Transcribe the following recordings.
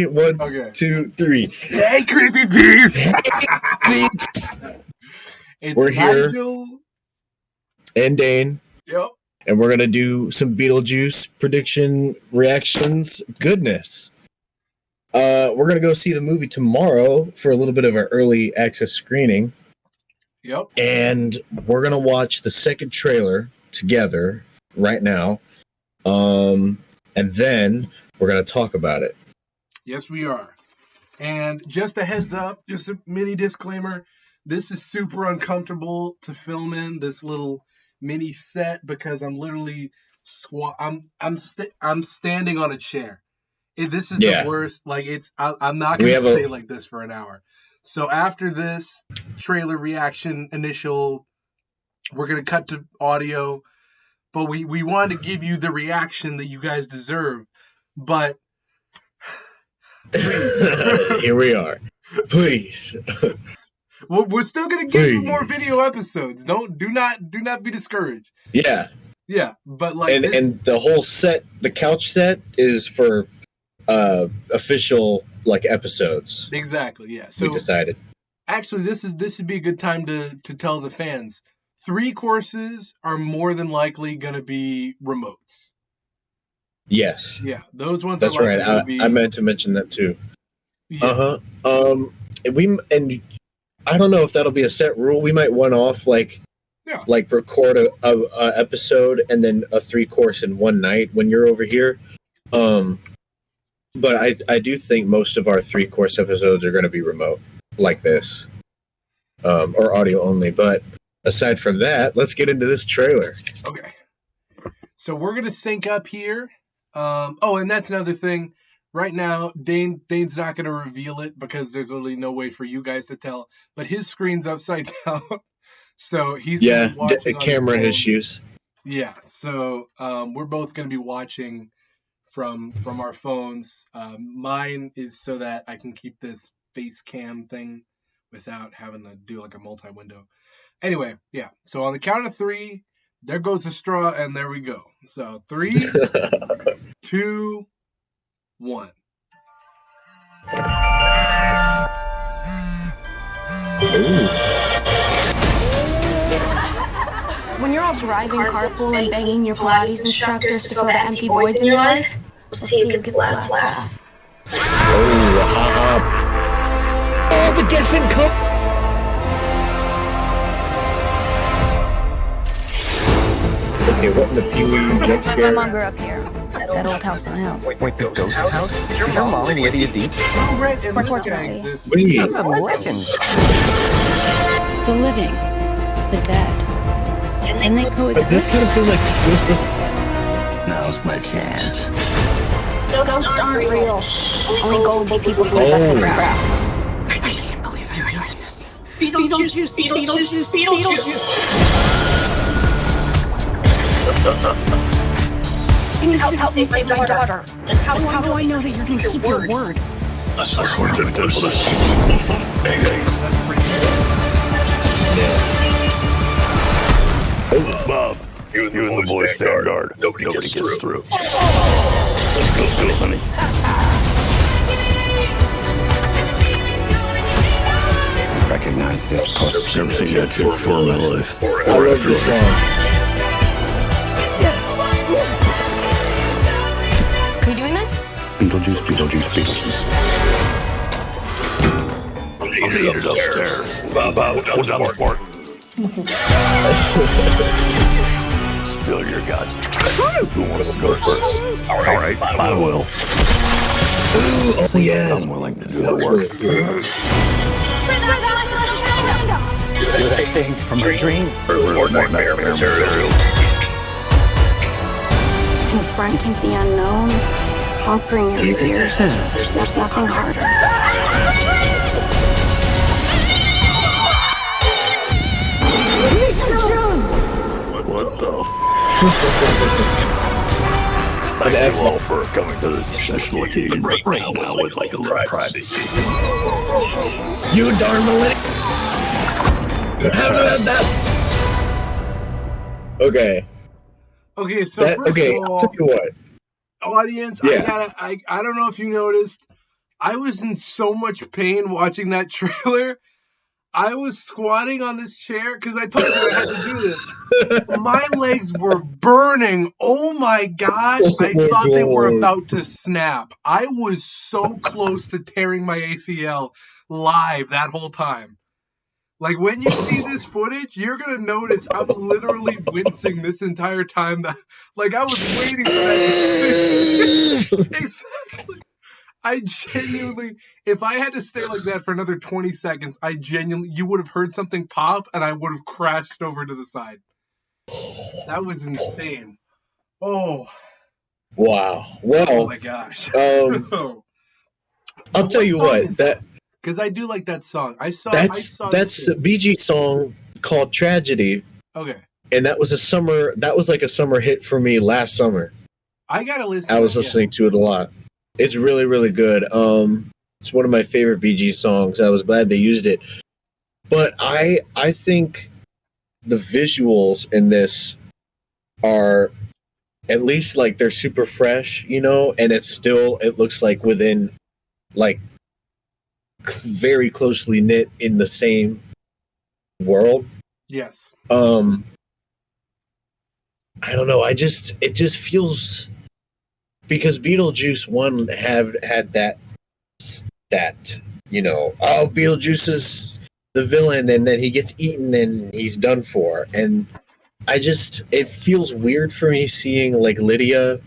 One, Okay. 2, 3. Hey, Creepy Peeps! It's We're here. Nigel. And Dane. Yep. And we're going to do some Beetlejuice prediction reactions. Goodness. We're going to go see the movie tomorrow for a little bit of our early access screening. Yep. And we're going to watch the second trailer together right now. And then we're going to talk about it. Yes, we are. And just a heads up, just a mini disclaimer. This is super uncomfortable to film in, this little mini set, because I'm literally I'm standing on a chair. This is the worst. Like, I'm not going to stay like this for an hour. So after this trailer reaction initial, we're going to cut to audio. But we wanted to give you the reaction that you guys deserve. But please. Here we are. Please. Well, we're still going to give you more video episodes. Do not be discouraged. Yeah. Yeah, but like and the whole set, the couch set is for official like episodes. Exactly, yeah. So we decided. Actually, this would be a good time to tell the fans. 3 courses are more than likely going to be remotes. Yes. Yeah, those ones. That's right. I meant to mention that too. Yeah. And I don't know if that'll be a set rule. We might one-off like record a episode and then a 3-course in one night when you're over here. But I do think most of our 3-course episodes are going to be remote like this, or audio only. But aside from that, let's get into this trailer. Okay. So we're going to sync up here. And that's another thing. Right now, Dane's not going to reveal it because there's really no way for you guys to tell. But his screen's upside down, so he's watching camera issues. Yeah, so we're both going to be watching from our phones. Mine is so that I can keep this face cam thing without having to do like a multi-window. Anyway, yeah. So on the count of 3, there goes the straw, and there we go. So 3, 2, 1. When you're all driving carpool and begging your Pilates instructors to fill the empty voids in your life, we'll see who gets the last laugh. Oh, the Geffen Cup! Okay, what in the Pee-wee jump scare? My mom grew up here. That old house on the hill. Wait, the ghost house? Is your mom Lydia Deep? Unfortunately. Wait. I'm a legend. The living, the dead. And they coexist. This kind of feels like Now's my chance. Ghosts aren't real. Only gullible people believe that's a crap. I can't believe I'm doing this. Beetlejuice, Beetlejuice, Beetlejuice. You need to help me save my daughter. How do I know that you're going to keep your word? Bob, you and the boys stand guard. Nobody gets through. Let's go, honey. Recognize this. Never seen that shit before in my life. I love this song. Are we doing this? Beetlejuice, Beetlejuice, Beetlejuice. I'll meet it upstairs. Bob, hold down the fort. Spill your guts. Who wants to go first? All right, I will. Oh, yes. I'm willing to do the work. What I think from a dream. Or nightmare material. Confronting the unknown, conquering your fears. There's nothing harder. What the Thank you all for coming to this special occasion right now with like a little privacy. You darn millennial. Okay. Okay, so first of all, I'll tell you what. audience, Yeah. I don't know if you noticed, I was in so much pain watching that trailer. I was squatting on this chair because I told you I had to do this. My legs were burning. Oh my gosh. I thought they were about to snap. I was so close to tearing my ACL live that whole time. Like, when you see this footage, you're going to notice I'm literally wincing this entire time. Like, I was waiting for that. Exactly. I genuinely, if I had to stay like that for another 20 seconds, you would have heard something pop and I would have crashed over to the side. That was insane. Oh. Wow. Well. Oh my gosh. I'll tell you what. Because I do like that song. That's a BG song called Tragedy. Okay. And that was like a summer hit for me last summer. I gotta listen. I was listening to it a lot. It's really, really good. It's one of my favorite Bee Gees songs. I was glad they used it. But I think the visuals in this are at least like they're super fresh, you know, and it looks like within like very closely knit in the same world. Yes. I don't know. It just feels, because Beetlejuice 1 had that, you know, Beetlejuice is the villain and then he gets eaten and he's done for. And it feels weird for me seeing like Lydia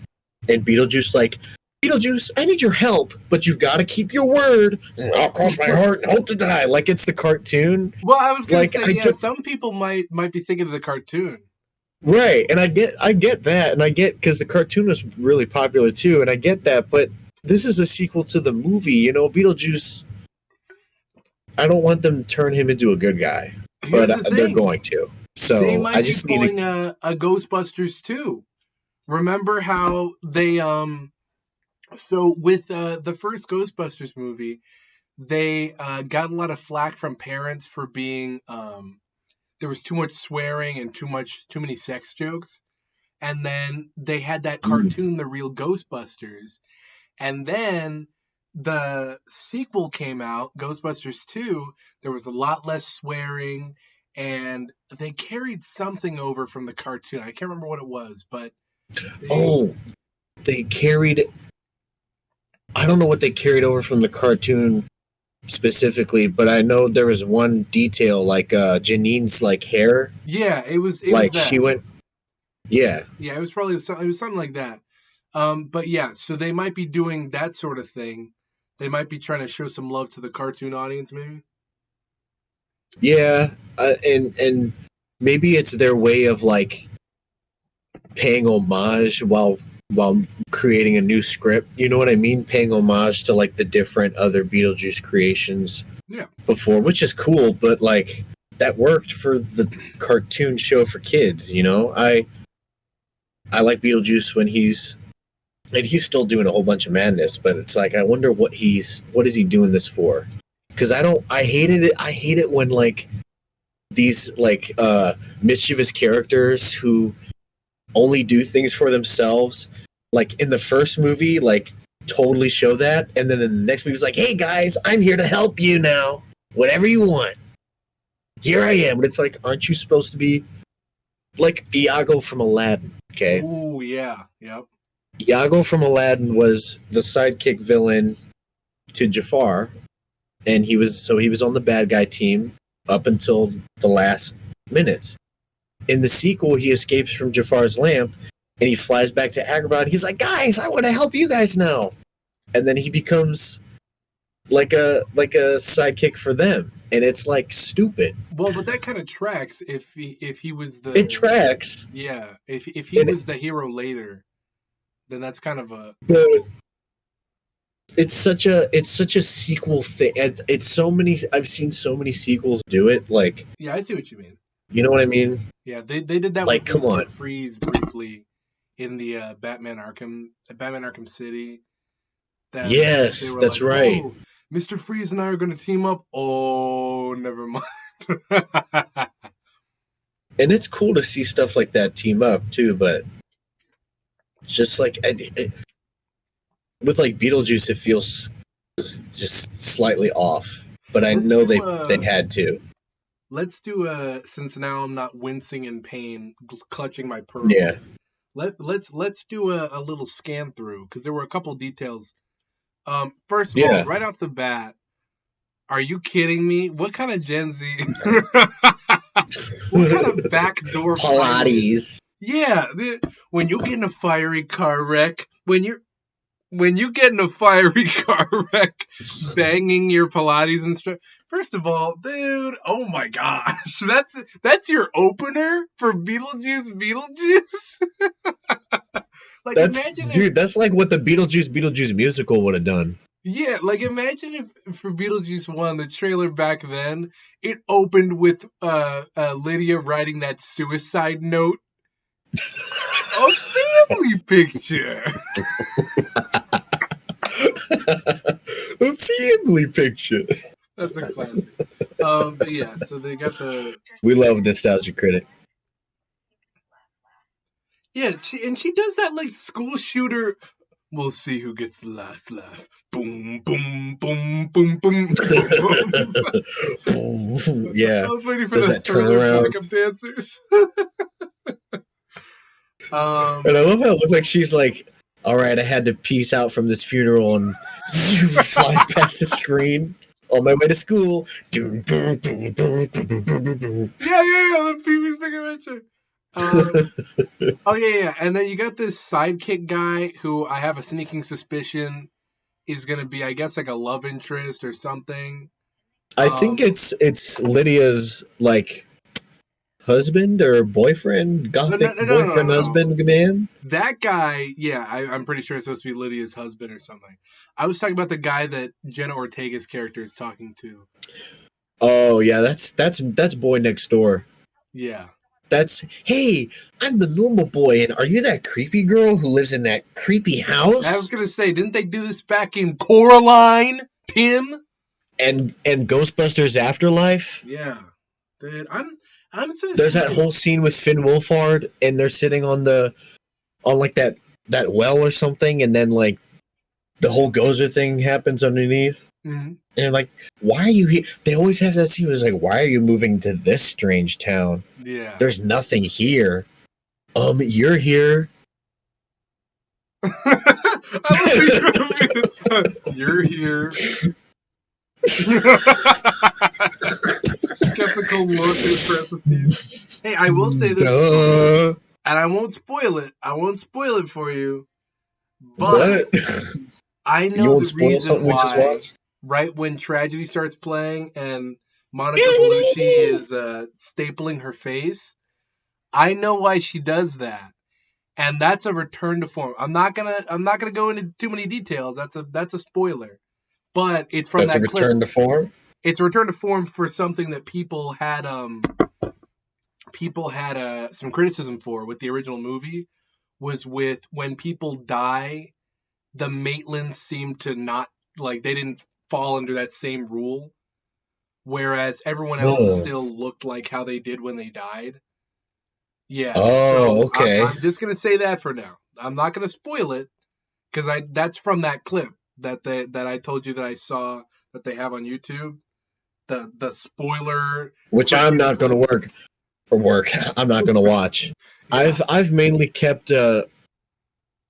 and Beetlejuice like, Beetlejuice, I need your help, but you've got to keep your word. I'll cross my heart and hope to die. Like it's the cartoon. Well, I was going to say, some people might be thinking of the cartoon. Right, and I get that, and I get, because the cartoon was really popular too, and I get that, but this is a sequel to the movie, you know, Beetlejuice, I don't want them to turn him into a good guy, but they're going to. So they might I just be pulling a Ghostbusters too. Remember how they, so with the first Ghostbusters movie, they got a lot of flack from parents for being, there was too much swearing and too many sex jokes. And then they had that cartoon, The Real Ghostbusters. And then the sequel came out, Ghostbusters 2. There was a lot less swearing, and they carried something over from the cartoon. I can't remember what it was, but they carried, I don't know what they carried over from the cartoon specifically, but I know there was one detail, like Janine's like hair. Yeah, it was like that. She went. Yeah. Yeah, it was something like that. But yeah, so they might be doing that sort of thing. They might be trying to show some love to the cartoon audience, maybe. Yeah, and maybe it's their way of like paying homage while creating a new script, you know what I mean? Paying homage to like the different other Beetlejuice creations before, which is cool, but like that worked for the cartoon show for kids, you know? I like Beetlejuice when he's still doing a whole bunch of madness, but it's like I wonder what is he doing this for? Because I hated it when like these like mischievous characters who only do things for themselves, like in the first movie, like totally show that, and then in the next movie it's like, hey guys, I'm here to help you now, whatever you want, here I am. But it's like, aren't you supposed to be like Iago from Aladdin? Okay. Oh yeah, yep. Iago from Aladdin was the sidekick villain to Jafar, and he was on the bad guy team up until the last minutes. In the sequel, he escapes from Jafar's lamp, and he flies back to Agrabah. He's like, guys, I want to help you guys now. And then he becomes like a sidekick for them, and it's like stupid. Well, but that kind of tracks if he was the. It tracks. Yeah, if he was the hero later, then that's kind of a. It's such a sequel thing. It's so many. I've seen so many sequels do it. Like. Yeah, I see what you mean. You know what I mean? Yeah, they did that like, with come on. Freeze briefly in the Batman Arkham City. Yes, that's like, right. Oh, Mr. Freeze and I are going to team up. Oh, never mind. And it's cool to see stuff like that team up too, but just like with like Beetlejuice, it feels just slightly off. But I Let's know do, they had to. Let's do since now I'm not wincing in pain, clutching my pearls. Yeah. Let's do a little scan through because there were a couple details. First of all, right off the bat, are you kidding me? What kind of Gen Z? What kind of backdoor Pilates? Yeah, when you get in a fiery car wreck, when you get in a fiery car wreck, banging your Pilates instructor. First of all, dude, oh my gosh, that's your opener for Beetlejuice Beetlejuice. Like, that's like what the Beetlejuice musical would have done. Yeah, like imagine if for Beetlejuice 1, the trailer back then, it opened with Lydia writing that suicide note. A family picture. A family picture. That's a classic. But yeah, so they got the. We love Nostalgia Critic. Yeah, she does that like school shooter. We'll see who gets the last laugh. Boom, boom, boom, boom, boom. Yeah. I was waiting for the thriller backup dancers. And I love how it looks like she's like, all right, I had to peace out from this funeral, and flies past the screen on my way to school. Yeah, the Pee-wee's Big Adventure. Oh yeah, and then you got this sidekick guy who I have a sneaking suspicion is gonna be, I guess, like a love interest or something. I think it's Lydia's like husband or boyfriend, gothic boyfriend, husband, man. That guy, yeah, I'm pretty sure it's supposed to be Lydia's husband or something. I was talking about the guy that Jenna Ortega's character is talking to. Oh yeah, that's boy next door. Yeah. That's, hey, I'm the normal boy, and are you that creepy girl who lives in that creepy house? I was gonna say, didn't they do this back in Coraline, Tim? And Ghostbusters Afterlife? Yeah, dude, I'm so. There's that whole scene with Finn Wolfhard, and they're sitting on like that well or something, and then like the whole Gozer thing happens underneath. Mm-hmm. And like, why are you here? They always have that scene where it's like, why are you moving to this strange town? Yeah. There's nothing here. You're here. You're here. Skeptical look in parentheses. Hey, I will say this, and I won't spoil it. I won't spoil it for you. But I know the reason why. Right when Tragedy starts playing and Monica Bellucci is stapling her face, I know why she does that, and that's a return to form. I'm not gonna go into too many details. That's a spoiler, but it's from that clip. Return to form. It's a return to form for something that people had some criticism for with the original movie, was with when people die, the Maitlands seem to not, like, they didn't fall under that same rule, whereas everyone else still looked like how they did when they died. Yeah. Oh, okay. I'm just gonna say that for now. I'm not gonna spoil it because that's from that clip that I told you that I saw that they have on YouTube. The spoiler, which I'm not gonna work. I'm not gonna watch. Yeah. I've mainly kept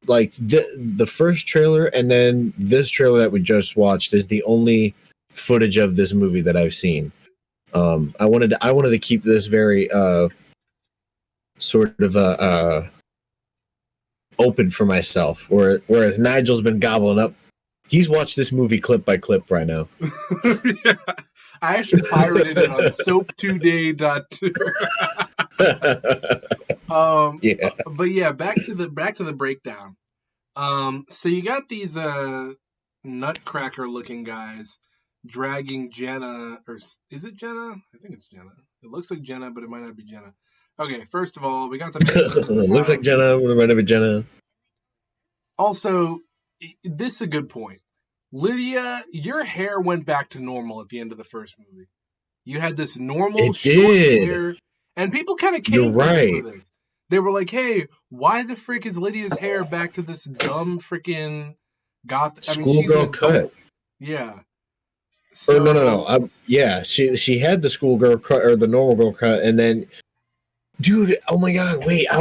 like the first trailer, and then this trailer that we just watched is the only footage of this movie that I've seen. I wanted to keep this very sort of open for myself. Whereas Nigel's been gobbling up. He's watched this movie clip by clip right now. Yeah. I actually pirated it on soap2day.2. Yeah. But yeah, back to the breakdown. So you got these nutcracker looking guys dragging Jenna, or is it Jenna? I think it's Jenna. It looks like Jenna, but it might not be Jenna. Okay, first of all, we got the it looks like Jenna, but it might not be Jenna. Also, this is a good point. Lydia, your hair went back to normal at the end of the first movie. You had this normal short hair, and people kind of came for this. They were like, "Hey, why the frick is Lydia's hair back to this dumb freaking goth?" Schoolgirl cut. Yeah. Or no. Yeah, she had the schoolgirl cut or the normal girl cut, and then, dude, oh my god, wait, I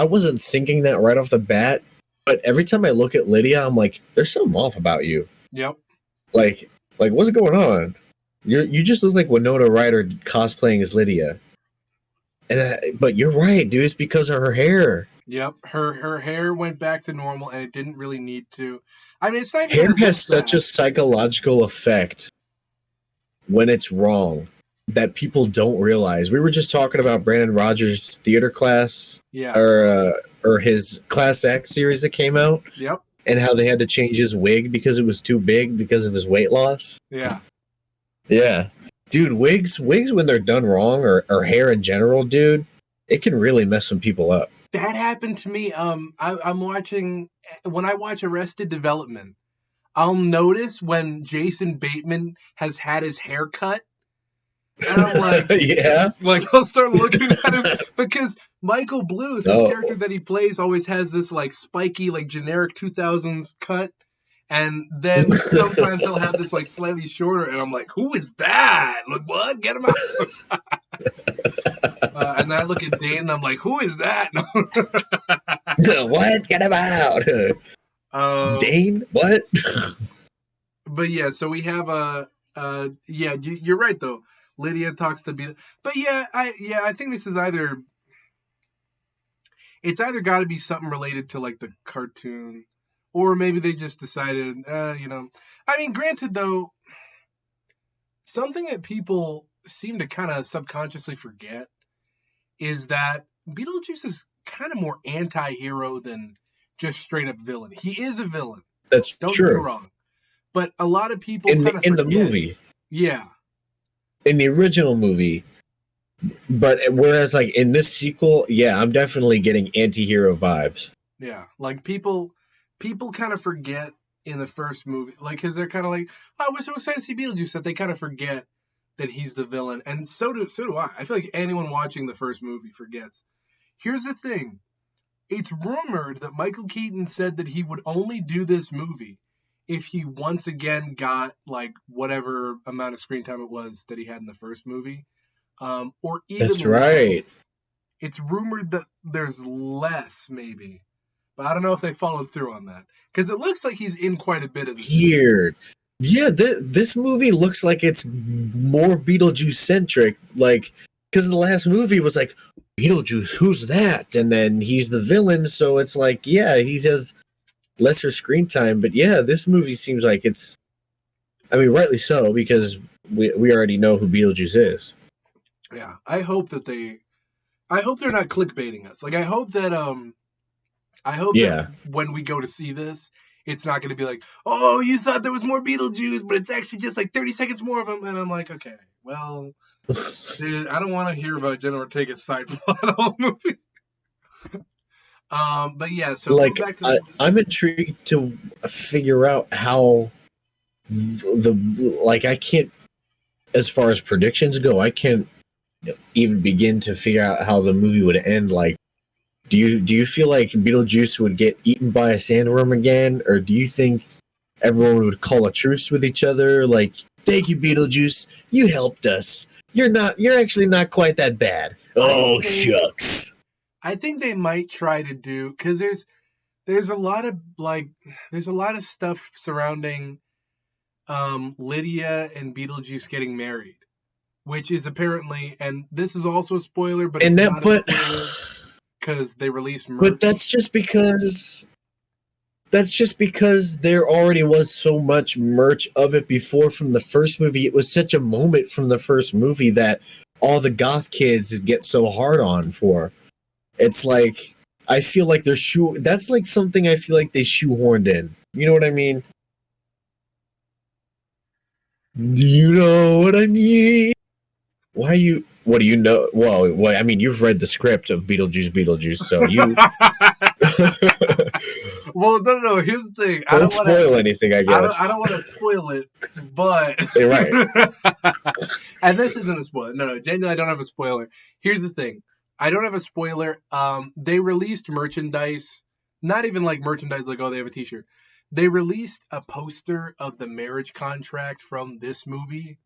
wasn't thinking that right off the bat, but every time I look at Lydia, I'm like, there's something off about you. Yep. Like what's going on? You just look like Winona Ryder cosplaying as Lydia. But you're right, dude. It's because of her hair. Yep. Her hair went back to normal, and it didn't really need to. I mean, it's not even Hair that it has looks such bad. a psychological effect when it's wrong that people don't realize. We were just talking about Brandon Rogers' theater class, Yeah. or his Class X series that came out, Yep. and how they had to change his wig because it was too big because of his weight loss. Yeah. Yeah, dude, wigs when they're done wrong, or hair in general, dude, it can really mess some people up. That happened to me. I'm watching when I watch Arrested Development. I'll notice when Jason Bateman has had his hair cut, and I'm like, Yeah. like I'll start looking at him because Michael Bluth, the character that he plays, always has this like spiky, like generic 2000s cut, and then sometimes he'll have this like slightly shorter, and I'm like, who is that? Like, what? Get him out! And then I look at Dane, and I'm like, who is that? What? Get him out! Dane? What? But yeah, so we have you're right though. Lydia talks to Beetlejuice, but I think this is it's either got to be something related to like the cartoon, or maybe they just decided, I mean, granted though, something that people seem to kind of subconsciously forget is that Beetlejuice is kind of more anti-hero than just straight up villain. He is a villain. That's Don't true. get me wrong. But a lot of people in kind of the movie. Yeah. In the original movie. But whereas like in this sequel, yeah, I'm definitely getting anti-hero vibes. Yeah. Like people kind of forget in the first movie, like, because they're kind of like, oh, we're so excited to see Beetlejuice, that they kind of forget that he's the villain. And so do I. I feel like anyone watching the first movie forgets. Here's the thing. It's rumored that Michael Keaton said that he would only do this movie if he once again got like whatever amount of screen time it was that he had in the first movie, or even That's less. right. It's rumored that there's less, maybe, but I don't know if they followed through on that because it looks like he's in quite a bit of this. Weird. Yeah, this movie looks like it's more Beetlejuice centric, like because the last movie was like, Beetlejuice, who's that? And then he's the villain, so it's like, yeah, he has lesser screen time, but yeah, this movie seems like it's, I mean, rightly so, because we already know who Beetlejuice is. Yeah, I hope they're not clickbaiting us. Like, I hope that that when we go to see this, it's not going to be like, oh, you thought there was more Beetlejuice, but it's actually just like 30 seconds more of him. And I'm like, okay, well, dude, I don't want to hear about Jenna Ortega's side plot all movie. But yeah, so like back to I'm intrigued to figure out how like I can't, as far as predictions go, I can't even begin to figure out how the movie would end. Like, do you feel like Beetlejuice would get eaten by a sandworm again, or do you think everyone would call a truce with each other? Like, thank you, Beetlejuice, you helped us. You're actually not quite that bad. Oh, shucks. I think they might try to do, because there's a lot of stuff surrounding Lydia and Beetlejuice getting married, which is apparently, and this is also a spoiler, but it's not a spoiler because they released merch. But that's just because there already was so much merch of it before from the first movie. It was such a moment from the first movie that all the goth kids get so hard on for. It's like, I feel like that's like something I feel like they shoehorned in. You know what I mean? Do you know what I mean? What do you know? Well, I mean, you've read the script of Beetlejuice, so you... Well, no, here's the thing. Don't spoil anything, I guess. I don't want to spoil it, but... You're right. And this isn't a spoiler. No, genuinely, I don't have a spoiler. Here's the thing. I don't have a spoiler. They released merchandise, not even like merchandise like, oh, they have a t-shirt. They released a poster of the marriage contract from this movie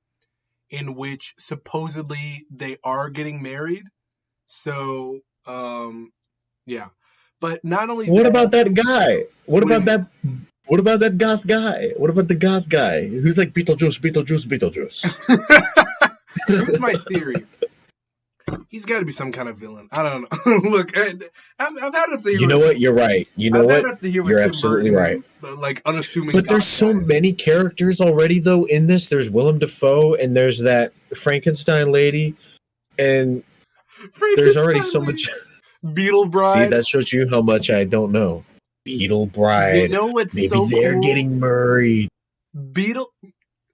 in which supposedly they are getting married. So, yeah. But not only What that, about that guy? What What do you about that? What about that goth guy? What about the goth guy who's like Beetlejuice, Beetlejuice, Beetlejuice? here's my theory. He's got to be some kind of villain. I don't know. Look, I've had up to here. You know what? You're right. You know I've what? had up to here with You're Tim absolutely Burton, right. like unassuming. But there's so guys. many characters already, though, in this. There's Willem Dafoe, and there's that Frankenstein lady, and there's already so much. Beetle Bride. See, that shows you how much I don't know. Beetle Bride. You know what's Maybe so they're cool? getting married.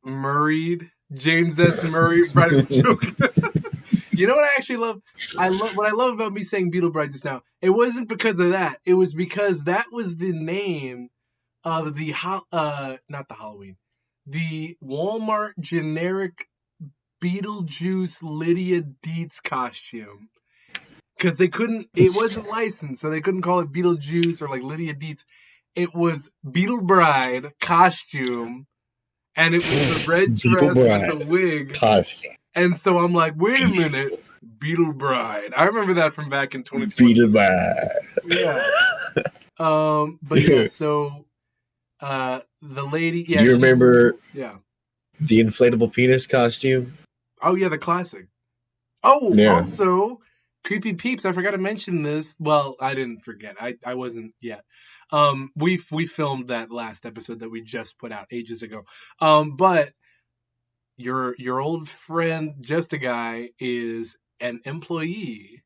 Murrayed. James S. Murray, Bride of the Joker. You know what I actually love? What I love about me saying Beetle Bride just now. It wasn't because of that. It was because that was the name of the not the Halloween, the Walmart generic Beetlejuice Lydia Dietz costume. Because they couldn't, it wasn't licensed, so they couldn't call it Beetlejuice or like Lydia Dietz. It was Beetle Bride costume, and it was the red dress with the wig. Costume. And so I'm like, wait a minute, Beetle Bride. I remember that from back in 2020. Beetle Bride. Yeah. But yeah, so the lady. Yeah. Do you remember? Yeah. The inflatable penis costume. Oh yeah, the classic. Oh, yeah. Also. Creepy Peeps, I forgot to mention this. Well, I didn't forget. I wasn't yet. We filmed that last episode that we just put out ages ago. But your old friend, Just a Guy, is an employee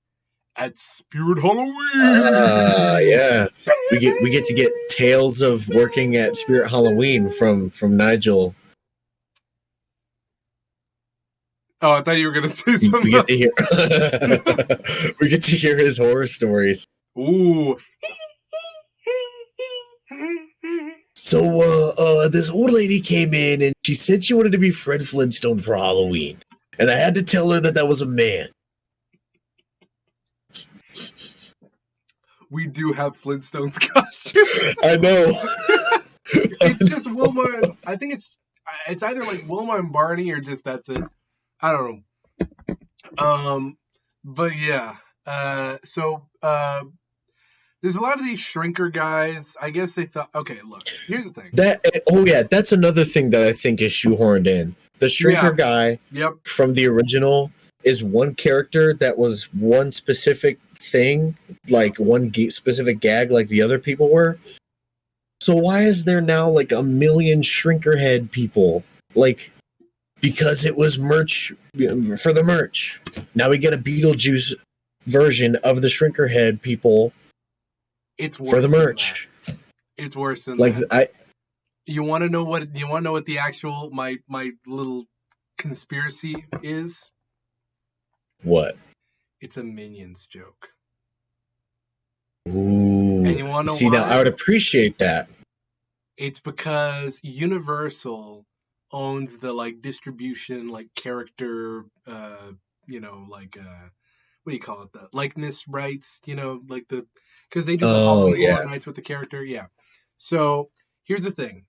at Spirit Halloween. Yeah. We get to get tales of working at Spirit Halloween from Nigel. Oh, I thought you were gonna say something. We get to hear. We get to hear his horror stories. Ooh. So, this old lady came in and she said she wanted to be Fred Flintstone for Halloween, and I had to tell her that was a man. We do have Flintstones costumes. I know. It's just Wilma. I think it's either like Wilma and Barney or just that's it. I don't know. But yeah. So there's a lot of these shrinker guys. I guess they thought, okay, look, here's the thing. That's another thing that I think is shoehorned in. The shrinker guy from the original is one character that was one specific thing, like one specific gag, like the other people were. So why is there now like a million shrinker head people? Like, because it was merch for the merch. Now we get a Beetlejuice version of the shrinker head people. It's worse for the merch. It's worse than like that. You want to know what? You want to know what the actual my little conspiracy is? What? It's a Minions joke. Ooh. And you want to know See, why? now I would appreciate that. It's because Universal owns the like distribution, like character, what do you call it? The likeness rights, like because they do the Halloween Horror Nights with the character. Yeah. So here's the thing.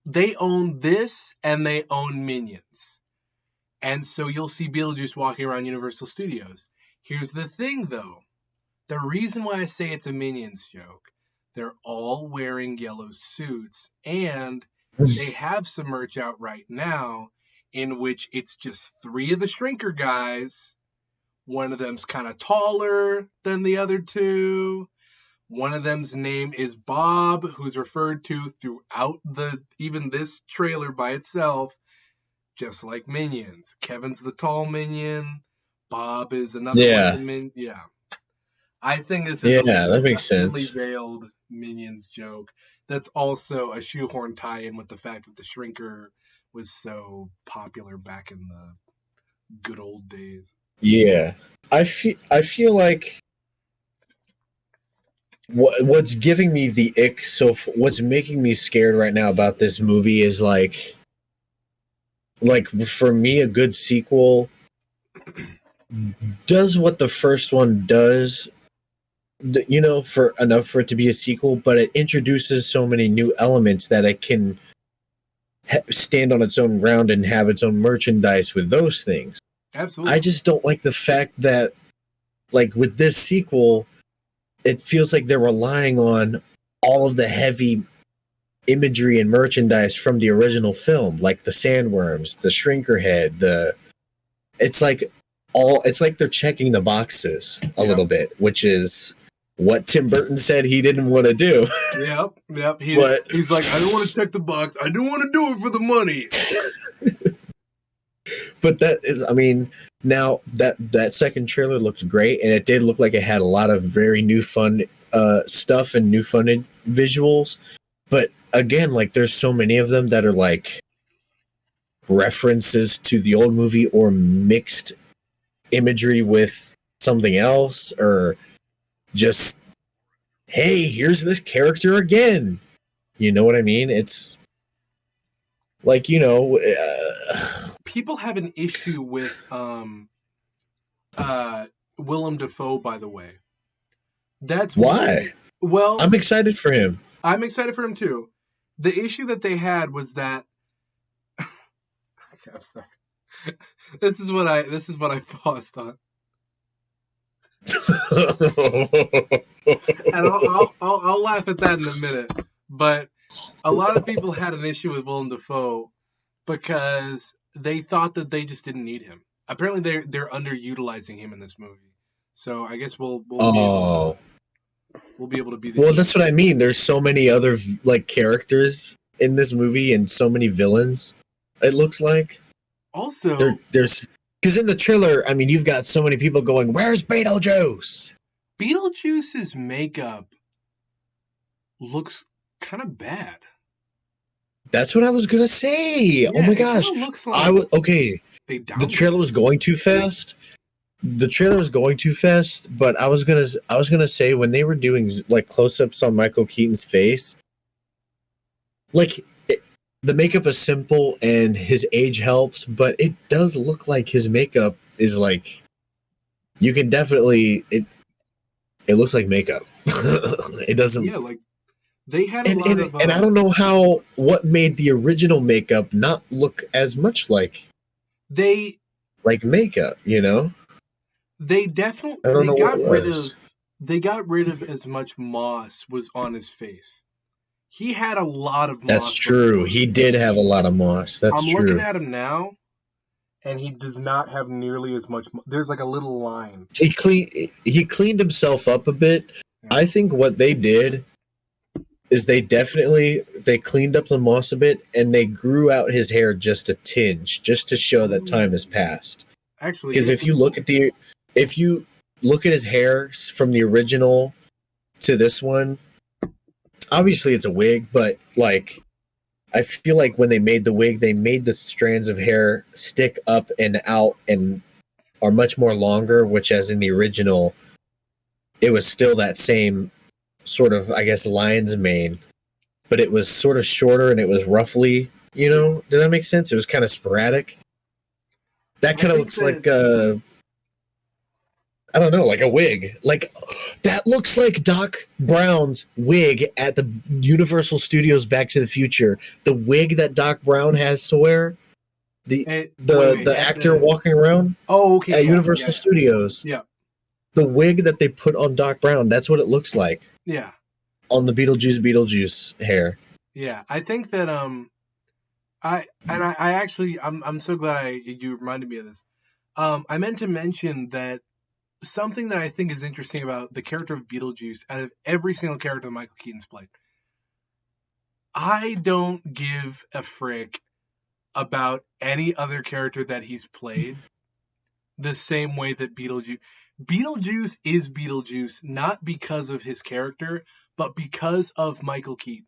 They own this and they own Minions. And so you'll see Beetlejuice walking around Universal Studios. Here's the thing though. The reason why I say it's a Minions joke, they're all wearing yellow suits and they have some merch out right now in which it's just 3 of the shrinker guys. One of them's kind of taller than the other 2. One of them's name is Bob, who's referred to throughout even this trailer by itself, just like Minions. Kevin's the tall minion. Bob is another one. Yeah. I think this is that makes sense. Veiled Minions joke. That's also a shoehorn tie-in with the fact that the shrinker was so popular back in the good old days. Yeah, I feel like what's giving me the ick. So what's making me scared right now about this movie is like for me, a good sequel does what the first one does, for enough for it to be a sequel, but it introduces so many new elements that it can stand on its own ground and have its own merchandise with those things. Absolutely. I just don't like the fact that, like, with this sequel, it feels like they're relying on all of the heavy imagery and merchandise from the original film, like the sandworms, the shrinker head, it's like they're checking the boxes a little bit, which is what Tim Burton said he didn't want to do. Yep. He's like, I don't want to check the box. I don't want to do it for the money. But now that second trailer looks great, and it did look like it had a lot of very new fun stuff and new fun visuals. But again, like, there's so many of them that are like references to the old movie or mixed imagery with something else, or just, hey, here's this character again. You know what I mean? It's like, people have an issue with Willem Dafoe, by the way. That's why. Well, I'm excited for him. I'm excited for him too. The issue that they had was that I'm sorry. This is what I paused on. And I'll laugh at that in a minute. But a lot of people had an issue with Willem Dafoe because they thought that they just didn't need him. Apparently they're underutilizing him in this movie. So I guess we'll be able to be the Well, that's what I mean. There's so many other like characters in this movie and so many villains, it looks like. Also, there's because in the trailer, I mean, you've got so many people going, "Where's Beetlejuice?" Beetlejuice's makeup looks kind of bad. That's what I was gonna say. Yeah, oh my gosh! Looks like the trailer was going too fast. But I was gonna say, when they were doing like close-ups on Michael Keaton's face, like, the makeup is simple and his age helps, but it does look like his makeup is like, you can definitely, it looks like makeup. It doesn't. Yeah, like they had a lot of. And I don't know what made the original makeup not look as much like makeup, They definitely they got rid of as much moss was on his face. He had a lot of moss. That's true. He did have a lot of moss. That's true. I'm looking at him now, and he does not have nearly as much. There's like a little line. He cleaned himself up a bit. Yeah. I think what they did is they cleaned up the moss a bit, and they grew out his hair just a tinge, just to show that time has passed. Actually, because if you look at his hair from the original to this one, obviously it's a wig, but like, I feel like when they made the wig, they made the strands of hair stick up and out and are much more longer, which, as in the original, it was still that same sort of, I guess, lion's mane, but it was sort of shorter and it was roughly, does that make sense? It was kind of sporadic. That kind of looks like I don't know, like a wig. Like, that looks like Doc Brown's wig at the Universal Studios Back to the Future. The wig that Doc Brown has to wear. The actor walking around. Oh, okay. At Universal Studios. Yeah. The wig that they put on Doc Brown, that's what it looks like. Yeah. On the Beetlejuice hair. Yeah. I think that I actually I'm so glad you reminded me of this. I meant to mention that something that I think is interesting about the character of Beetlejuice, out of every single character that Michael Keaton's played, I don't give a frick about any other character that he's played the same way that Beetlejuice is Beetlejuice, not because of his character, but because of Michael Keaton.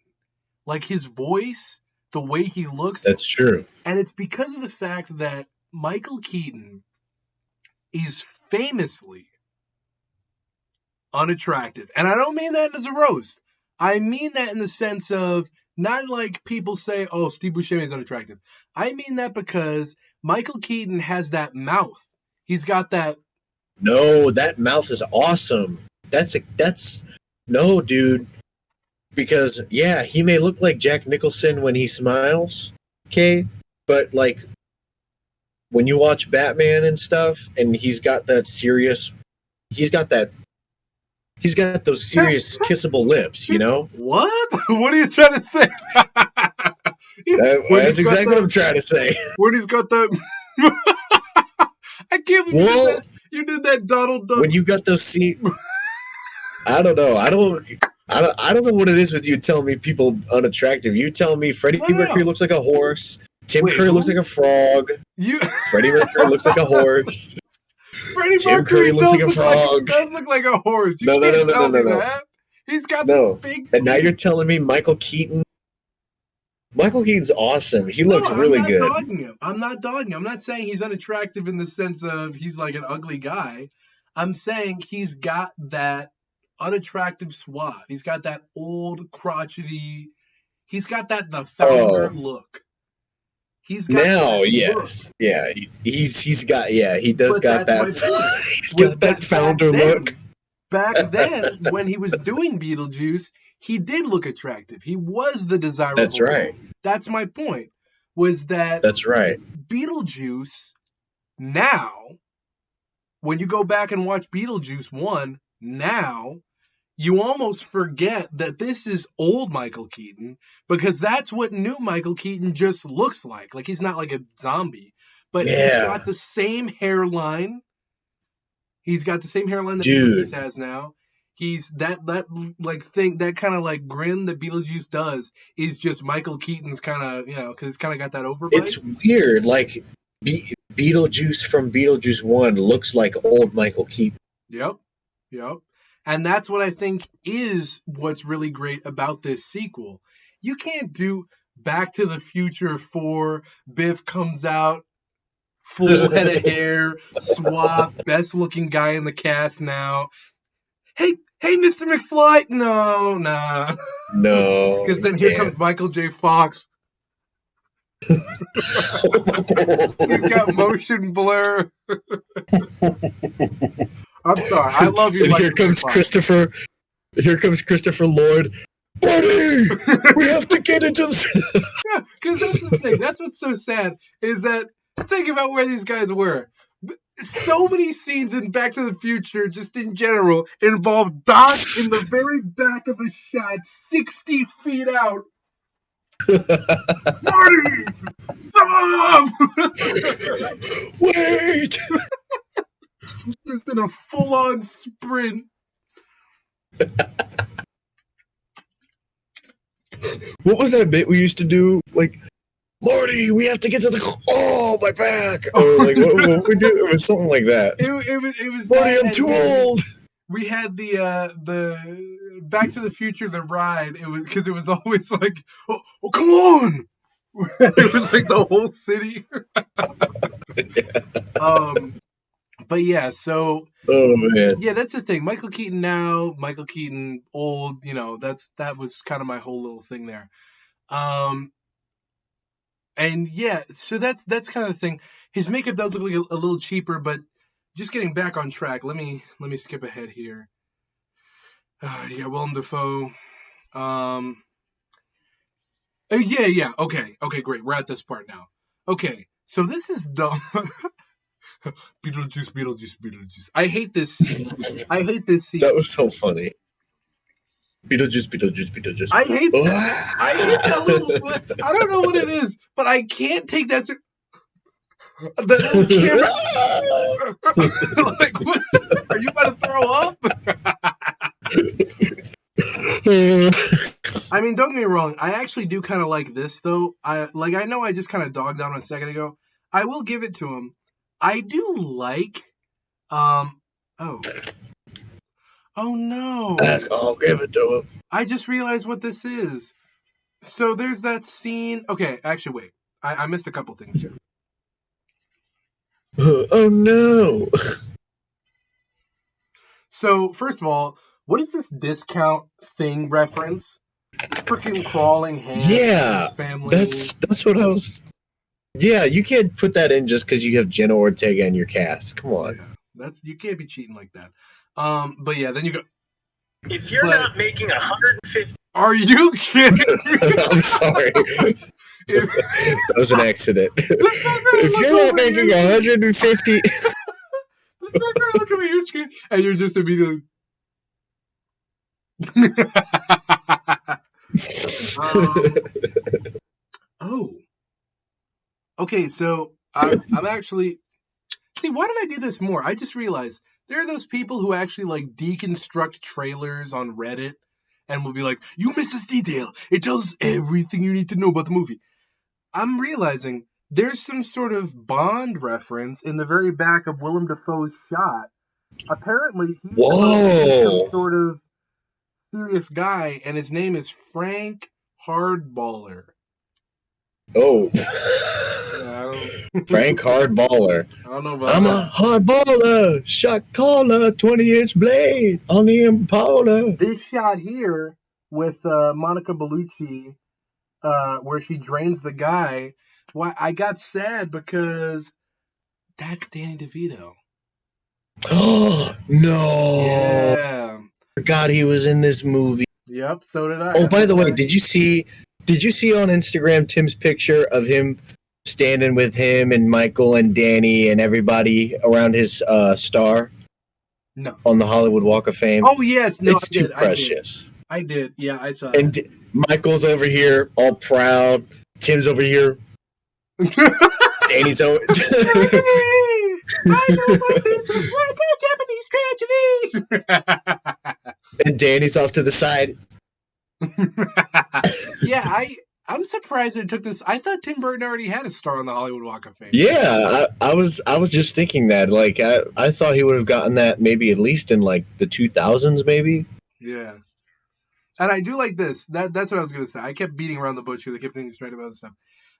Like, his voice, the way he looks. That's true. And it's because of the fact that Michael Keaton is famously unattractive. And I don't mean that as a roast. I mean that in the sense of, not like people say, oh, Steve Buscemi is unattractive. I mean that because Michael Keaton has that mouth. He's got that. No, that mouth is awesome. that's no, dude. Because yeah, he may look like Jack Nicholson when he smiles, okay, but like when you watch Batman and stuff, and he's got those serious kissable lips, you know. What? What are you trying to say? That's exactly what I'm trying to say. When he's got that. I can't believe you did that Donald Duck. When you got those scenes, I don't know. I don't know what it is with you telling me people unattractive. You tell me Freddie Mercury looks like a horse. Tim Curry looks like a frog. Freddie Mercury looks like a horse. Tim Curry looks like a frog. Does look like a horse. You can't tell me that. He's got the big. And now you're telling me Michael Keaton. Michael Keaton's awesome. He looks really good. I'm not dogging him. I'm not saying he's unattractive in the sense of he's like an ugly guy. I'm saying he's got that unattractive suave. He's got that old crotchety. He's got the founder look. He's got yes, look. Yeah, he does got that. He's got that founder look. Back then, when he was doing Beetlejuice, he did look attractive. He was the desirable. That's right. Role. That's my point. Was that? That's right. Beetlejuice. Now, when you go back and watch Beetlejuice 1, now you almost forget that this is old Michael Keaton because that's what new Michael Keaton just looks like. Like he's not like a zombie, but he's got the same hairline. He's got the same hairline that Beetlejuice has now. He's that like thing, that kind of like grin that Beetlejuice does is just Michael Keaton's kind of, because it's kind of got that overbite. It's weird. Like Beetlejuice from Beetlejuice 1 looks like old Michael Keaton. Yep. And that's what I think is what's really great about this sequel. You can't do Back to the Future 4, Biff comes out, full head of hair, suave, best looking guy in the cast now. Hey, Mr. McFly. No. Because then here comes Michael J. Fox. He's got motion blur. I'm sorry. I love you. And here comes Christopher. Here comes Christopher Lloyd. Buddy, we have to get into the. Yeah, because that's the thing. That's what's so sad is that think about where these guys were. So many scenes in Back to the Future, just in general, involve Doc in the very back of a shot, 60 feet out. Marty, stop! Wait! Just in a full-on sprint. What was that bit we used to do? Like, Marty, we have to get to the. Oh, my back! Or like, what we do? It was something like that. It was. Marty, I'm too old. We had the Back to the Future, the ride. It was because it was always like, oh, come on! It was like the whole city. But yeah, so. Oh man. Yeah, that's the thing. Michael Keaton now, Michael Keaton old. That was kind of my whole little thing there. And yeah, so that's kind of the thing. His makeup does look like a little cheaper, but just getting back on track. Let me skip ahead here. Yeah, Willem Dafoe. Yeah. Okay, great. We're at this part now. Okay, so this is dumb. Beetlejuice. I hate this scene. That was so funny. Beetlejuice. I hate that little. I don't know what it is, but I can't take that. The little camera. Like, what? Are you about to throw up? I mean, don't get me wrong. I actually do kind of like this, though. I know I just kind of dogged on a second ago. I will give it to him. I do like. Oh no! I'll give it to him. I just realized what this is. So there's that scene. Okay, actually, wait. I missed a couple things here. Oh no! So first of all, what is this discount thing reference? Freaking crawling hands. Yeah, family. That's what I was. Yeah, you can't put that in just because you have Jenna Ortega in your cast. Come on. Yeah, you can't be cheating like that. But yeah, then you go. If you're But- not making 150, Are you kidding? I'm sorry. That was an accident. If you're not making 150, Look at your screen, and you're just immediately. Oh. Okay, so I'm actually. See, why did I do this more? I just realized there are those people who actually like deconstruct trailers on Reddit and will be like, "You missed this detail. It tells everything you need to know about the movie." I'm realizing there's some sort of Bond reference in the very back of Willem Dafoe's shot. Apparently, he's some sort of serious guy, and his name is Frank Hardballer. oh, Yeah, Frank Hardballer. I don't know about I'm that. a hardballer, shot caller, 20-inch blade on the Impala. This shot here with Monica Bellucci, where she drains the guy, why I got sad because that's Danny DeVito. Oh no! Yeah. Forgot he was in this movie. Yep. So did I. Oh, by the way, did you see on Instagram Tim's picture of him standing with him and Michael and Danny and everybody around his star? No. On the Hollywood Walk of Fame. Oh yes, no, It's too precious. I did. Yeah, I saw. And Michael's over here, all proud. Tim's over here. Danny's over. I know my face is like a Japanese tragedy. And Danny's off to the side. Yeah, I'm surprised it took this. I thought Tim Burton already had a star on the Hollywood Walk of Fame. Yeah, I was just thinking that. Like, I thought he would have gotten that maybe at least in like the 2000s, maybe. Yeah. And I do like this. That's what I was going to say. I kept beating around the bush because I kept thinking straight about this stuff.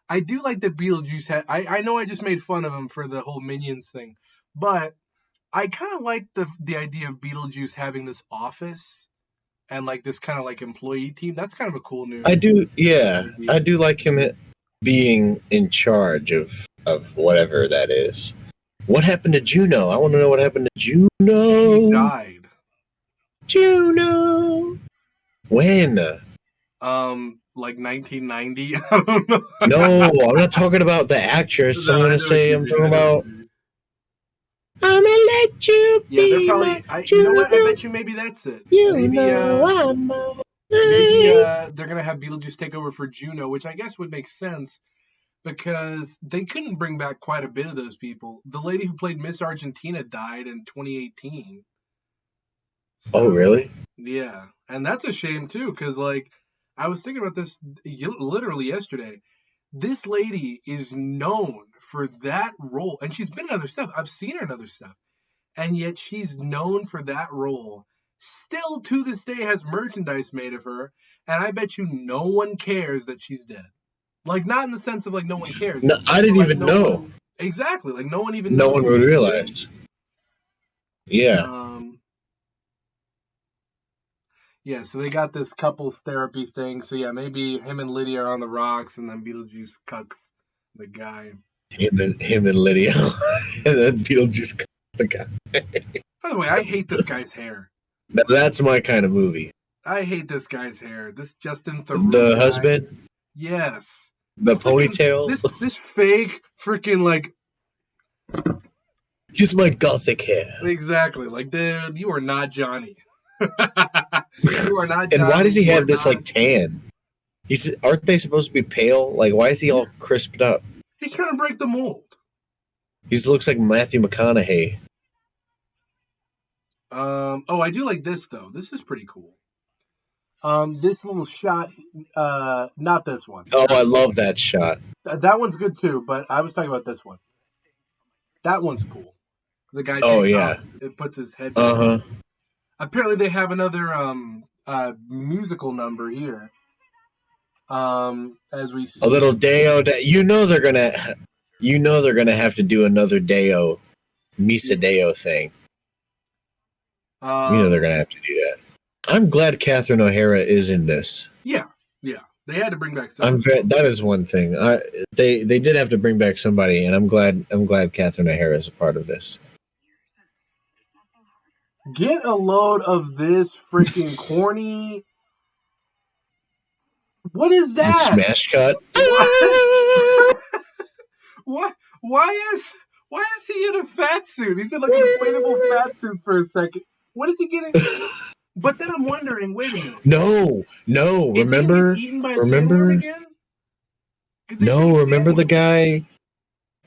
I do like that Beetlejuice had. I know I just made fun of him for the whole Minions thing, but I kind of like the idea of Beetlejuice having this office and like this kind of like employee team. That's kind of a cool new. I do, yeah. I do like him being in charge of whatever that is. What happened to Juno? I want to know what happened to Juno. He died. Juno. When? Like 1990. I don't know. No, I'm not talking about the actress. No, I'm talking about. I'm gonna let you Yeah, they're be probably. my You know what? I Juno. bet you maybe that's it. You Maybe know I'm a- they're gonna have Beetlejuice take over for Juno, which I guess would make sense because they couldn't bring back quite a bit of those people. The lady who played Miss Argentina died in 2018. So, Oh, really? Yeah, and that's a shame too, because like I was thinking about this literally yesterday. This lady is known for that role, and she's been in other stuff. I've seen her in other stuff, and yet she's known for that role. Still to this day has merchandise made of her, and I bet you no one cares that she's dead. Like, not in the sense of like no one cares. No, I didn't Like, even no know. one- exactly, like no one even. No knows one would realize. Yeah. Yeah, so they got this couples therapy thing. So yeah, maybe him and Lydia are on the rocks, and then Beetlejuice cucks the guy. Him and Lydia. And then Beetlejuice cucks the guy. By the way, I hate this guy's hair. Now, that's my kind of movie. I hate this guy's hair. This Justin Theroux The guy. husband, Yes. the ponytail. This fake freaking like Here's my gothic hair. exactly like dude, you are not Johnny. You are not. And why Johnny. does he You have are this not- like tan? Aren't they supposed to be pale? Like, why is he all crisped up? He's trying to break the mold. He looks like Matthew McConaughey. Oh, I do like this though. This is pretty cool. This little shot, not this one. Oh, I love that shot. That one's good too, but I was talking about this one. That one's cool. The guy. Oh, takes yeah. off, it puts his head. Uh huh. Apparently, they have another musical number here. As we see. A little Deo. You know they're gonna have to do another Deo, Misa Deo thing. You know they're gonna have to do that. I'm glad Catherine O'Hara is in this. Yeah. They had to bring back some. That is one thing. They did have to bring back somebody, and I'm glad Catherine O'Hara is a part of this. Get a load of this freaking corny. What is The that? smash cut. What? Why is he in a fat suit? He's in like an inflatable fat suit for a second. What is he getting? But then I'm wondering. Wait a minute. No. Is he gonna get eaten by a sandworm again? No, remember the guy?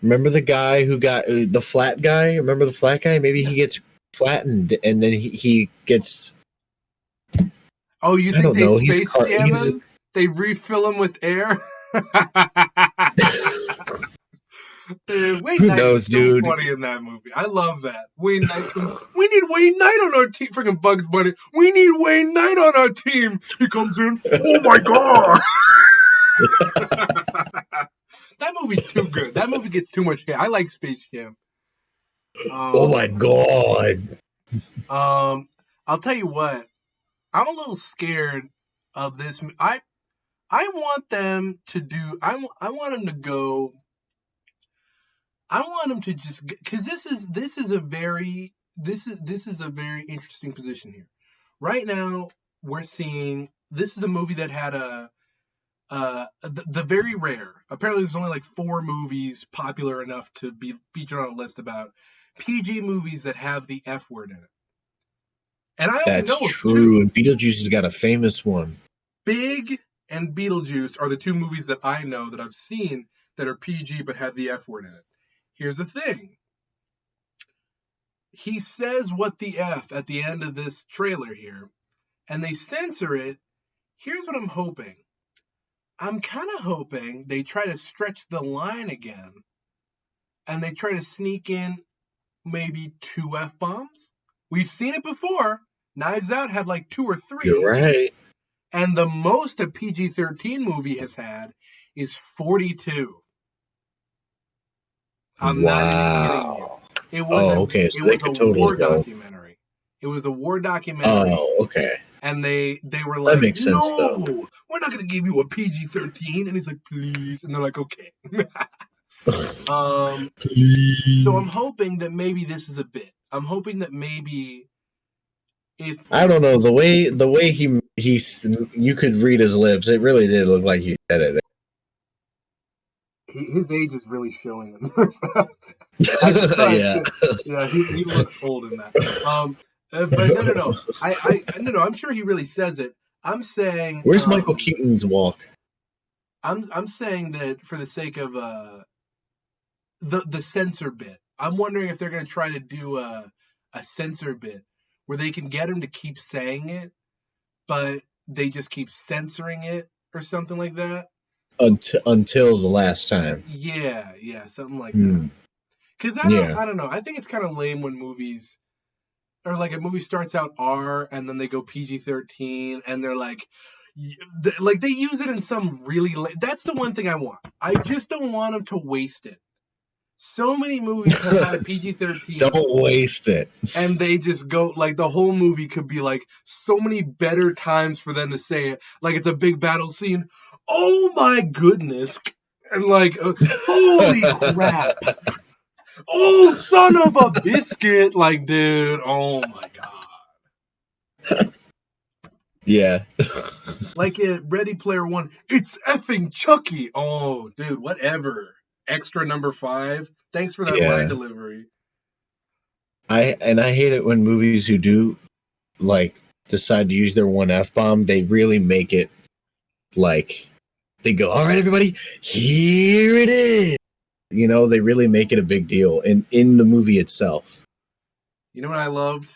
Remember the guy who got the flat guy? Remember the flat guy? Maybe he gets flattened and then he gets. Oh, you think they space jam him? They refill him with air? Dude, Wayne Knight is so funny in that movie. I love that. Wayne Knight we need Wayne Knight on our team. Freaking Bugs Bunny. We need Wayne Knight on our team. He comes in. Oh my god. That movie's too good. That movie gets too much hate. I like Space Jam. Oh my god. I'll tell you what. I'm a little scared of this. I want them to do. I want them to go. I want them to just, because this is a very interesting position here. Right now, we're seeing this is a movie that had the very rare. Apparently, there's only like 4 movies popular enough to be featured on a list about PG movies that have the F word in it. And I only know true. 2. And Beetlejuice has got a famous one. Big and Beetlejuice are the 2 movies that I know that I've seen that are PG but have the F word in it. Here's the thing. He says what the F at the end of this trailer here, and they censor it. Here's what I'm hoping. I'm kind of hoping they try to stretch the line again, and they try to sneak in maybe 2 F-bombs. We've seen it before. Knives Out had like 2 or 3. You're right. And the most a PG-13 movie has had is 42. I'm not even kidding you. It was So it was a war documentary. It was a war documentary. Oh, okay. And they were like, that makes sense, no, though. We're not going to give you a PG-13. And he's like, please. And they're like, okay. Please. So I'm hoping that maybe this is a bit. I'm hoping that maybe if I don't know, the way he you could read his lips, it really did look like he said it. His age is really showing him. Yeah. Yeah, he looks old in that. But no. No. I'm sure he really says it. I'm saying. Where's Michael Keaton's walk? I'm saying that for the sake of the censor bit, I'm wondering if they're going to try to do a censor bit where they can get him to keep saying it, but they just keep censoring it or something like that. Until the last time. Yeah, something like that. Because I don't know. I think it's kind of lame when movies, or like a movie starts out R and then they go PG-13 and they're like they use it in some really that's the one thing I want. I just don't want them to waste it. So many movies have had PG-13. Don't waste it. And they just go, like, the whole movie could be, like, so many better times for them to say it. Like, it's a big battle scene. Oh, my goodness. And, like, holy crap. Oh, son of a biscuit. Like, dude, oh, my God. Yeah. Like, Ready Player One, it's effing Chucky. Oh, dude, whatever. Extra number 5. Thanks for that line delivery. I hate it when movies who do like decide to use their one F-bomb, they really make it like they go, all right, everybody, here it is. You know, they really make it a big deal in the movie itself. You know what I loved?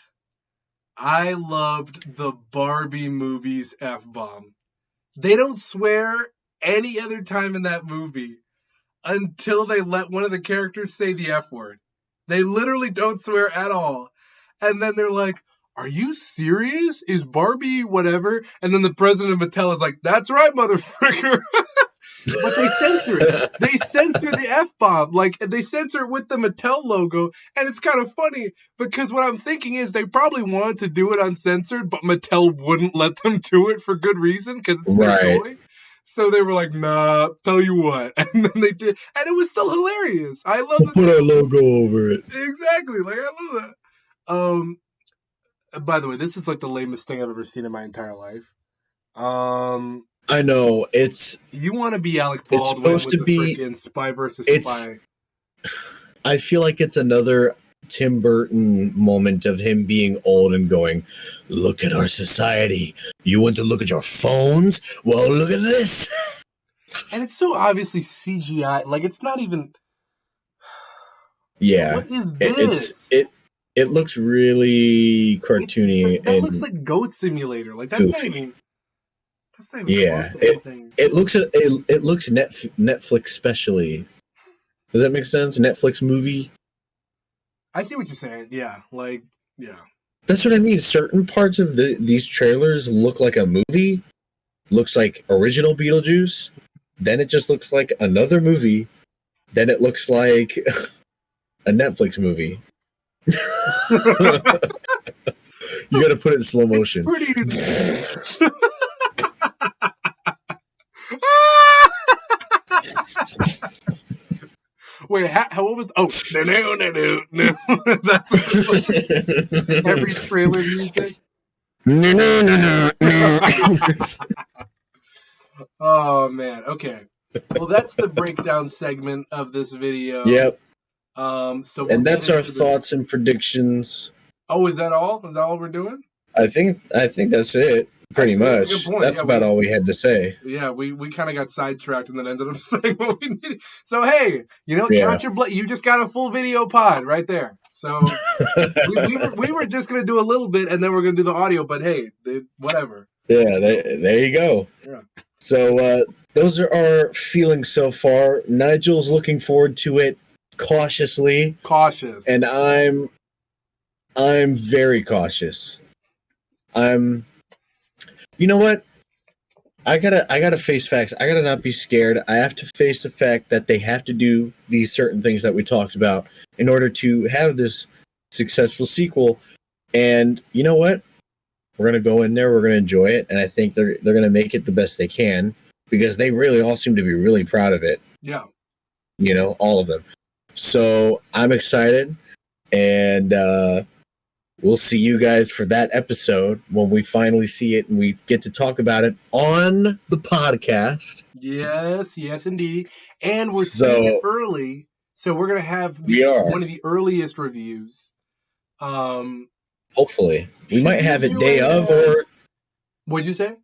I loved the Barbie movie's F-bomb. They don't swear any other time in that movie until they let one of the characters say the F word. They literally don't swear at all. And then they're like, are you serious? Is Barbie whatever? And then the president of Mattel is like, that's right, motherfucker. But they censor it. They censor the F-bomb. Like, they censor it with the Mattel logo. And it's kind of funny because what I'm thinking is they probably wanted to do it uncensored, but Mattel wouldn't let them do it for good reason because it's their toy. So they were like, nah, tell you what. And then they did. And it was still hilarious. I love it. Put our logo over it. Exactly. Like, I love that. By the way, this is like the lamest thing I've ever seen in my entire life. I know it's You want to be Alec Baldwin supposed with to the be- freaking Spy versus it's- Spy. I feel like it's another Tim Burton moment of him being old and going, look at our society. You want to look at your phones? Well, look at this. And it's so obviously CGI. Like, it's not even... Yeah. What is this? It looks really cartoony. That and looks like Goat Simulator. Like, that's not goofy. even... That's not even Yeah, close to anything. It looks Netflix specially. Does that make sense? Netflix movie? I see what you're saying. Yeah, like, yeah. That's what I mean. Certain parts of these trailers look like a movie. Looks like original Beetlejuice. Then it just looks like another movie. Then it looks like a Netflix movie. You got to put it in slow motion. Wait, what was... Oh, no. That's what every trailer music. Oh, man. Okay. Well, that's the breakdown segment of this video. Yep. So And that's our thoughts and predictions. Oh, is that all? Is that all we're doing? I think that's it. Pretty Actually, much. that's a good point. That's Yeah, about all we had to say. Yeah, we kind of got sidetracked and then ended up saying what we needed. So, hey, count your you just got a full video pod right there. So we were just going to do a little bit and then we're going to do the audio, but hey, whatever. Yeah, there you go. Yeah. So those are our feelings so far. Nigel's looking forward to it cautiously. Cautious. And I'm very cautious. You know what? I gotta face facts. I gotta not be scared. I have to face the fact that they have to do these certain things that we talked about in order to have this successful sequel. And you know what? We're gonna go in there. We're gonna enjoy it, and I think they're gonna make it the best they can because they really all seem to be really proud of it. Yeah. All of them. So I'm excited, and we'll see you guys for that episode when we finally see it and we get to talk about it on the podcast. Yes, indeed. And we're seeing it early, so we're gonna have one of the earliest reviews. Hopefully, we might have it day of, or what'd you say?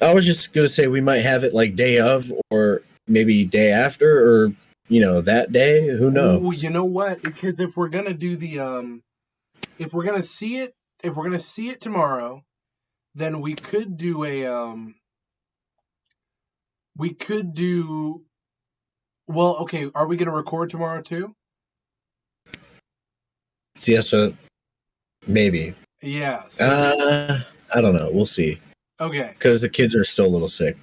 I was just gonna say we might have it like day of, or maybe day after, or that day. Who knows? Ooh, you know what? Because if we're gonna do the if we're gonna see it tomorrow, then we could do well, okay, are we gonna record tomorrow too? See, so maybe. Yeah. I don't know. We'll see. Okay. Because the kids are still a little sick.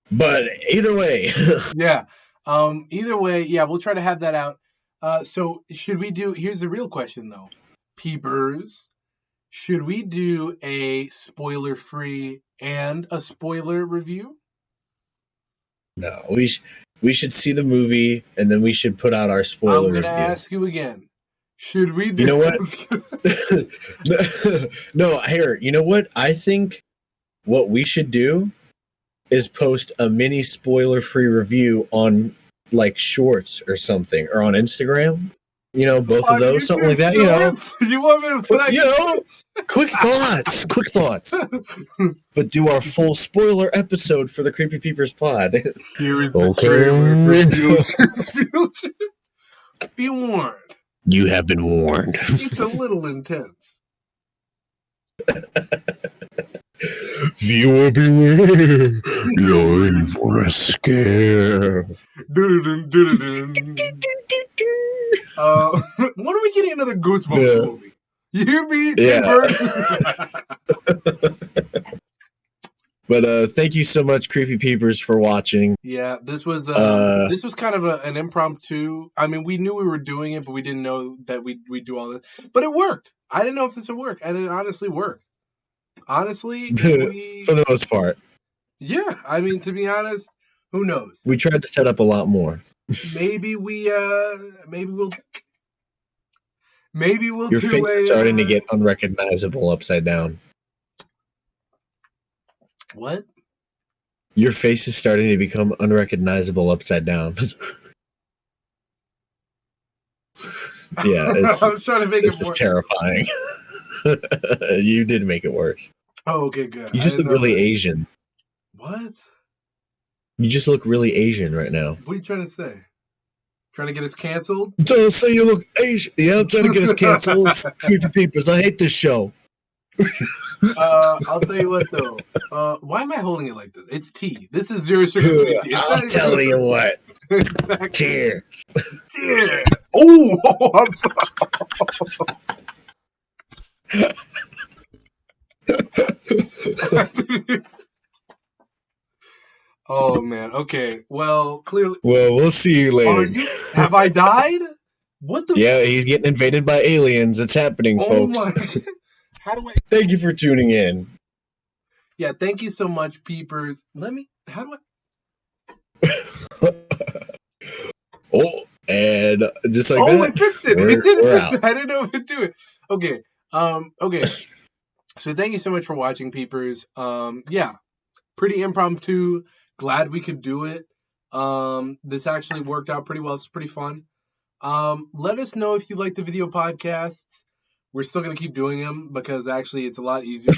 But either way. Yeah. Either way, yeah, we'll try to have that out. So should we do? Here's the real question though. Peepers, should we do a spoiler-free and a spoiler review? No, we should see the movie and then we should put out our spoiler I'm review. gonna ask you again. Should we do? You know what? No, here. You know what? I think what we should do is post a mini spoiler-free review on like Shorts or something, or on Instagram. Both of those, something like that. You want me to put out? Quick thoughts. But do our full spoiler episode for the Creepy Peepers pod. Here is the trailer for Beetlejuice. Be warned. You have been warned. It's a little intense. Viewer beware. You're in for a scare. When are we getting another Goosebumps movie? You hear me? Yeah. But thank you so much, Creepy Peepers, for watching. Yeah, this was kind of an impromptu. I mean, we knew we were doing it, but we didn't know that we'd do all this. But it worked. I didn't know if this would work, and it honestly worked. Honestly, for the most part. Yeah, I mean, to be honest, who knows? We tried to set up a lot more. Maybe we'll Maybe we'll Your do face is starting to get unrecognizable upside down. What? Your face is starting to become unrecognizable upside down. Yeah, I was trying to make it this is more terrifying. You did make it worse. Oh, okay, good. You just look really Asian. What? You just look really Asian right now. What are you trying to say? Trying to get us canceled? Don't say you look Asian. Yeah, I'm trying to get us canceled. Creepy Peepers. I hate this show. I'll tell you what though. Why am I holding it like this? It's tea. This is zero sugar sweet tea. I'll tell you what. Exactly. Cheers. Cheers. Oh, I'm sorry. Oh man. Okay. Well, clearly. Well, we'll see you later. Have I died? What the? Yeah, he's getting invaded by aliens. It's happening, folks. My. How do I? Thank you for tuning in. Yeah, thank you so much, Peepers. How do I? Oh, and just like that. Oh, it fixed it. It did fix it. I didn't know if it do it. Okay. Okay. So thank you so much for watching, Peepers. Yeah, pretty impromptu. Glad we could do it. This actually worked out pretty well. It's pretty fun. Let us know if you like the video podcasts. We're still gonna keep doing them because actually it's a lot easier.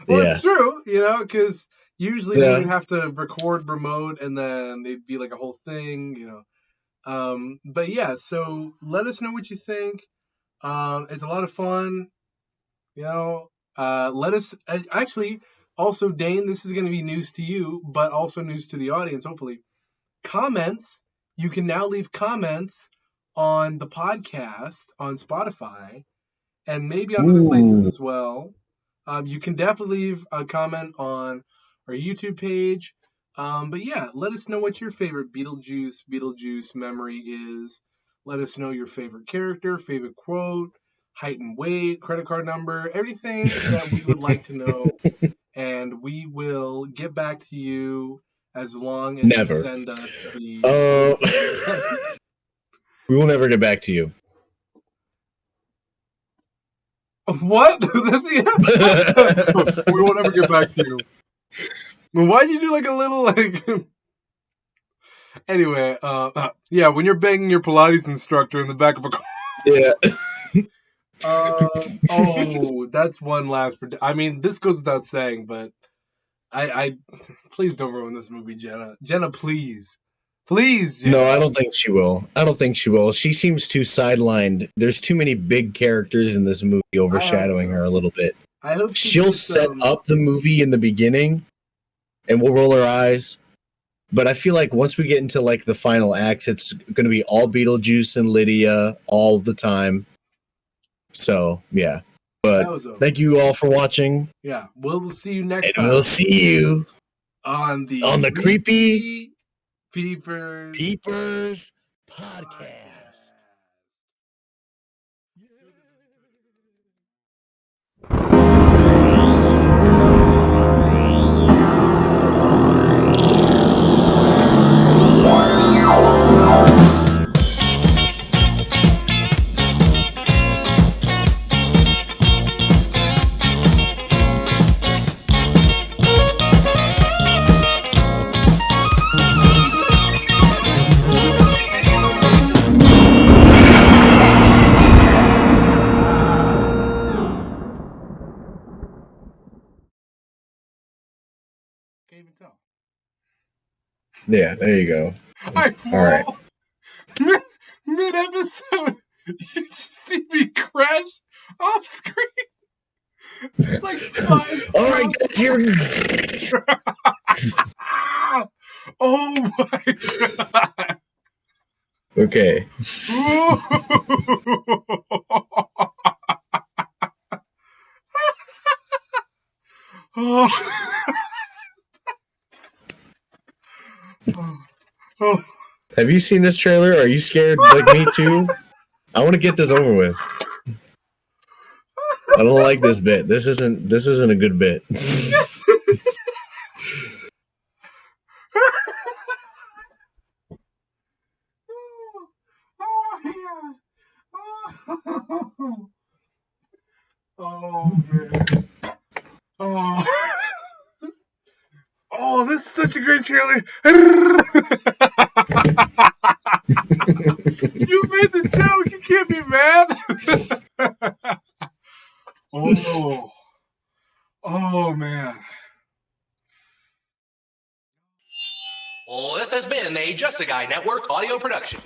Well, yeah. It's true, because usually we would have to record remote and then it'd be like a whole thing, But yeah, so let us know what you think. It's a lot of fun, Let us actually also, Dane. This is gonna be news to you, but also news to the audience. Hopefully, comments. You can now leave comments on the podcast on Spotify and maybe on other places as well. You can definitely leave a comment on our YouTube page. But yeah, let us know what your favorite Beetlejuice memory is. Let us know your favorite character, favorite quote, height and weight, credit card number, everything that we would like to know. And we will get back to you as long as you send us the... We will never get back to you. What? That's the We won't ever get back to you. Why'd you do like a little Anyway, yeah, when you're banging your Pilates instructor in the back of a car. Yeah. Oh, that's one last. I mean, this goes without saying, but I please don't ruin this movie, Jenna. Jenna, please. Please, Jenna. No, I don't think she will. She seems too sidelined. There's too many big characters in this movie overshadowing her a little bit. I hope she'll set up the movie in the beginning, and we'll roll our eyes. But I feel like once we get into like the final acts, it's going to be all Beetlejuice and Lydia all the time. So yeah, but thank you all for watching. Yeah, we'll see you next time. We'll see you on the Creepy Peepers podcast. Yeah, there you go. All right. Mid episode, you just see me crash off screen. It's like 5. All right, guys, here. Oh my god. Okay. Have you seen this trailer? Are you scared like me too? I want to get this over with. I don't like this bit. This isn't a good bit. Oh my god. Oh man. Oh. Oh, this is such a great trailer. You made the joke. You can't be mad. Oh. Oh man. Well, this has been a Just a Guy Network audio production.